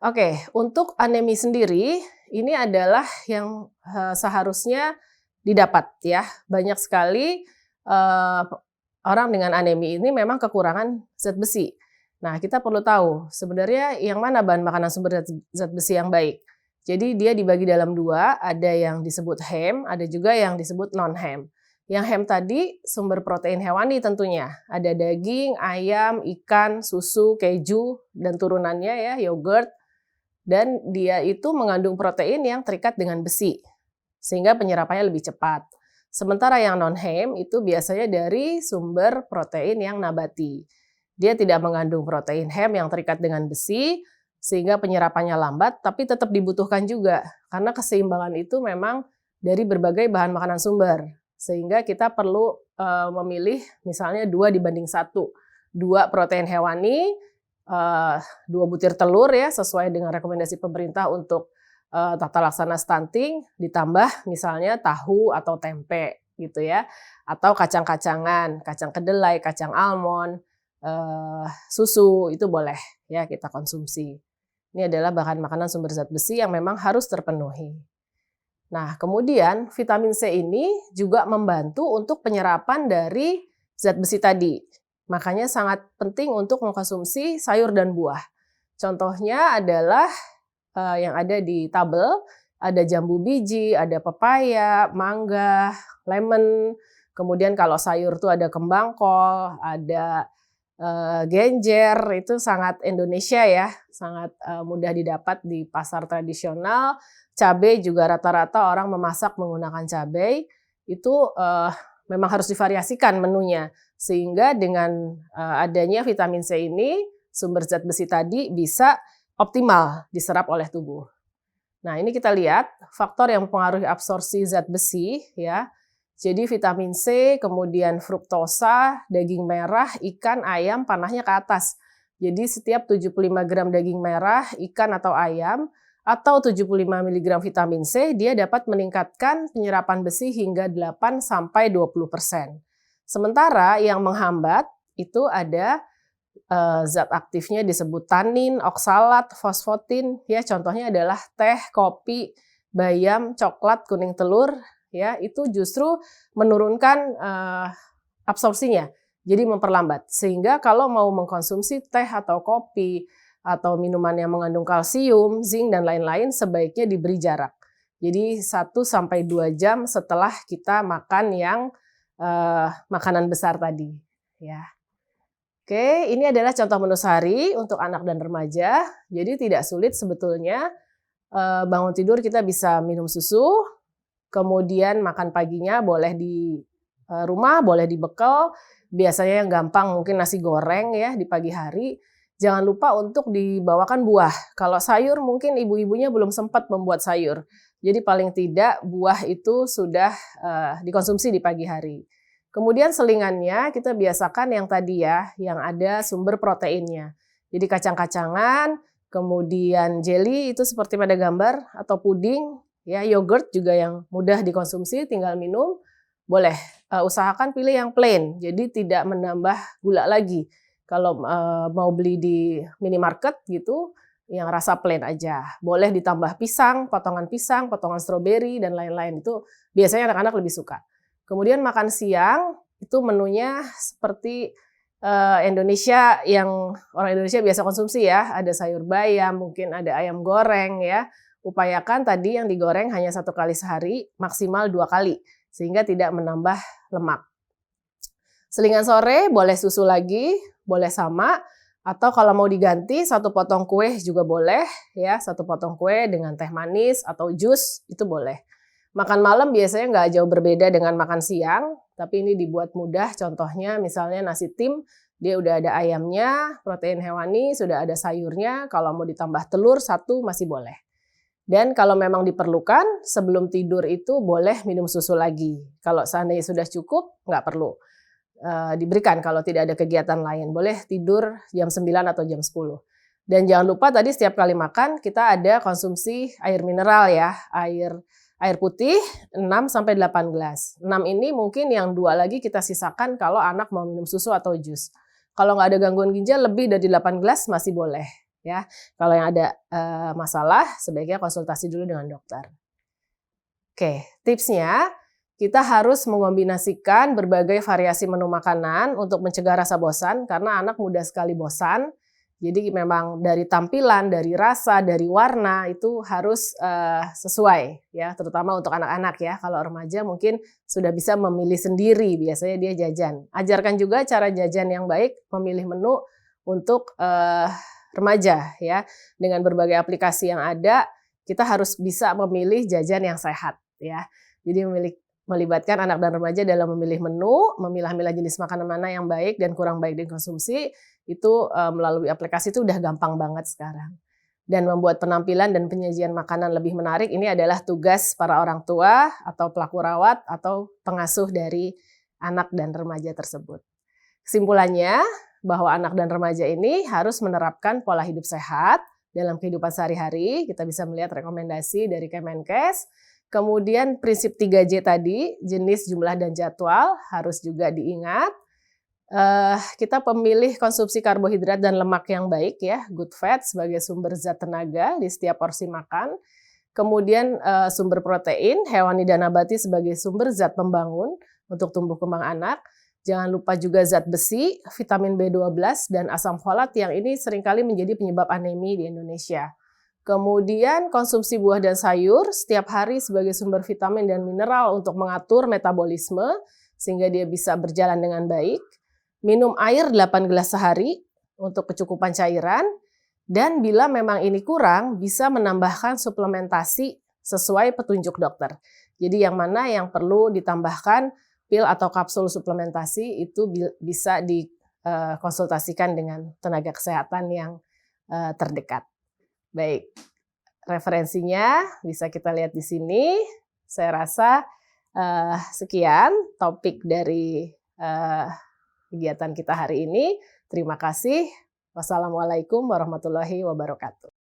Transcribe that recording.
Oke, untuk anemi sendiri, ini adalah yang, seharusnya didapat ya. Banyak sekali, orang dengan anemi ini memang kekurangan zat besi. Nah, kita perlu tahu sebenarnya yang mana bahan makanan sumber zat besi yang baik. Jadi dia dibagi dalam 2, ada yang disebut heme, ada juga yang disebut non-heme. Yang heme tadi sumber protein hewani tentunya, ada daging, ayam, ikan, susu, keju, dan turunannya ya, yogurt, dan dia itu mengandung protein yang terikat dengan besi, sehingga penyerapannya lebih cepat. Sementara yang non-heme itu biasanya dari sumber protein yang nabati. Dia tidak mengandung protein heme yang terikat dengan besi, sehingga penyerapannya lambat, tapi tetap dibutuhkan juga. Karena keseimbangan itu memang dari berbagai bahan makanan sumber. Sehingga kita perlu memilih misalnya 2:1. 2 protein hewani, 2 butir telur ya, sesuai dengan rekomendasi pemerintah untuk tata laksana stunting, ditambah misalnya tahu atau tempe gitu ya, atau kacang-kacangan, kacang kedelai, kacang almond, susu, itu boleh ya kita konsumsi. Ini adalah bahan makanan sumber zat besi yang memang harus terpenuhi. Nah, kemudian vitamin C ini juga membantu untuk penyerapan dari zat besi tadi. Makanya sangat penting untuk mengkonsumsi sayur dan buah. Contohnya adalah yang ada di tabel, ada jambu biji, ada pepaya, mangga, lemon, kemudian kalau sayur tuh ada kembang kol, ada genjer, itu sangat Indonesia ya, sangat mudah didapat di pasar tradisional. Cabai juga rata-rata orang memasak menggunakan cabai, itu memang harus divariasikan menunya. Sehingga dengan adanya vitamin C ini, sumber zat besi tadi bisa optimal diserap oleh tubuh. Nah, ini kita lihat faktor yang mempengaruhi absorpsi zat besi ya. Jadi vitamin C, kemudian fruktosa, daging merah, ikan, ayam, panahnya ke atas. Jadi setiap 75 gram daging merah, ikan atau ayam, atau 75 mg vitamin C, dia dapat meningkatkan penyerapan besi hingga 8-20%. Sementara yang menghambat itu ada zat aktifnya disebut tanin, oksalat, fosfotin, ya contohnya adalah teh, kopi, bayam, coklat, kuning telur, ya itu justru menurunkan absorpsinya, jadi memperlambat. Sehingga kalau mau mengkonsumsi teh atau kopi atau minuman yang mengandung kalsium, zinc dan lain-lain sebaiknya diberi jarak. Jadi 1-2 jam setelah kita makan yang makanan besar tadi, ya. Oke, ini adalah contoh menu sehari untuk anak dan remaja. Jadi tidak sulit sebetulnya, bangun tidur kita bisa minum susu, kemudian makan paginya boleh di rumah, boleh dibekal. Biasanya yang gampang mungkin nasi goreng ya di pagi hari. Jangan lupa untuk dibawakan buah. Kalau sayur mungkin ibu-ibunya belum sempat membuat sayur. Jadi paling tidak buah itu sudah dikonsumsi di pagi hari. Kemudian selingannya kita biasakan yang tadi ya, yang ada sumber proteinnya. Jadi kacang-kacangan, kemudian jelly itu seperti pada gambar, atau puding, ya yogurt juga yang mudah dikonsumsi, tinggal minum. Boleh, usahakan pilih yang plain, jadi tidak menambah gula lagi. Kalau mau beli di minimarket gitu, yang rasa plain aja. Boleh ditambah pisang, potongan stroberi, dan lain-lain. Itu biasanya anak-anak lebih suka. Kemudian makan siang, itu menunya seperti Indonesia yang orang Indonesia biasa konsumsi ya. Ada sayur bayam, mungkin ada ayam goreng ya. Upayakan tadi yang digoreng hanya 1 kali sehari, maksimal 2 kali. Sehingga tidak menambah lemak. Selingan sore boleh susu lagi, boleh sama. Atau kalau mau diganti 1 potong kue juga boleh ya. 1 potong kue dengan teh manis atau jus itu boleh. Makan malam biasanya nggak jauh berbeda dengan makan siang, tapi ini dibuat mudah. Contohnya misalnya nasi tim, dia udah ada ayamnya, protein hewani, sudah ada sayurnya. Kalau mau ditambah telur 1 masih boleh. Dan kalau memang diperlukan, sebelum tidur itu boleh minum susu lagi. Kalau seandainya sudah cukup, nggak perlu diberikan kalau tidak ada kegiatan lain. Boleh tidur jam 9 atau jam 10. Dan jangan lupa tadi setiap kali makan kita ada konsumsi air mineral ya, air putih 6-8 gelas. 6 ini mungkin yang 2 lagi kita sisakan kalau anak mau minum susu atau jus. Kalau nggak ada gangguan ginjal lebih dari 8 gelas masih boleh. ya. Kalau yang ada masalah, sebaiknya konsultasi dulu dengan dokter. Oke, tipsnya kita harus mengombinasikan berbagai variasi menu makanan untuk mencegah rasa bosan, karena anak mudah sekali bosan. Jadi memang dari tampilan, dari rasa, dari warna itu harus sesuai ya, terutama untuk anak-anak ya. Kalau remaja mungkin sudah bisa memilih sendiri, biasanya dia jajan. Ajarkan juga cara jajan yang baik, memilih menu untuk remaja ya. Dengan berbagai aplikasi yang ada, kita harus bisa memilih jajan yang sehat ya. Jadi melibatkan anak dan remaja dalam memilih menu, memilah-milah jenis makanan mana yang baik dan kurang baik dikonsumsi, itu melalui aplikasi itu udah gampang banget sekarang. Dan membuat penampilan dan penyajian makanan lebih menarik, ini adalah tugas para orang tua atau pelaku rawat atau pengasuh dari anak dan remaja tersebut. Kesimpulannya, bahwa anak dan remaja ini harus menerapkan pola hidup sehat dalam kehidupan sehari-hari. Kita bisa melihat rekomendasi dari Kemenkes. Kemudian prinsip 3J tadi, jenis, jumlah, dan jadwal harus juga diingat. Kita pemilih konsumsi karbohidrat dan lemak yang baik ya, good fat sebagai sumber zat tenaga di setiap porsi makan. Kemudian sumber protein, hewani dan nabati sebagai sumber zat pembangun untuk tumbuh kembang anak. Jangan lupa juga zat besi, vitamin B12, dan asam folat yang ini seringkali menjadi penyebab anemi di Indonesia. Kemudian konsumsi buah dan sayur setiap hari sebagai sumber vitamin dan mineral untuk mengatur metabolisme sehingga dia bisa berjalan dengan baik. Minum air 8 gelas sehari untuk kecukupan cairan. Dan bila memang ini kurang, bisa menambahkan suplementasi sesuai petunjuk dokter. Jadi yang mana yang perlu ditambahkan pil atau kapsul suplementasi itu bisa dikonsultasikan dengan tenaga kesehatan yang terdekat. Baik, referensinya bisa kita lihat di sini. Saya rasa sekian topik dari kegiatan kita hari ini. Terima kasih. Wassalamualaikum warahmatullahi wabarakatuh.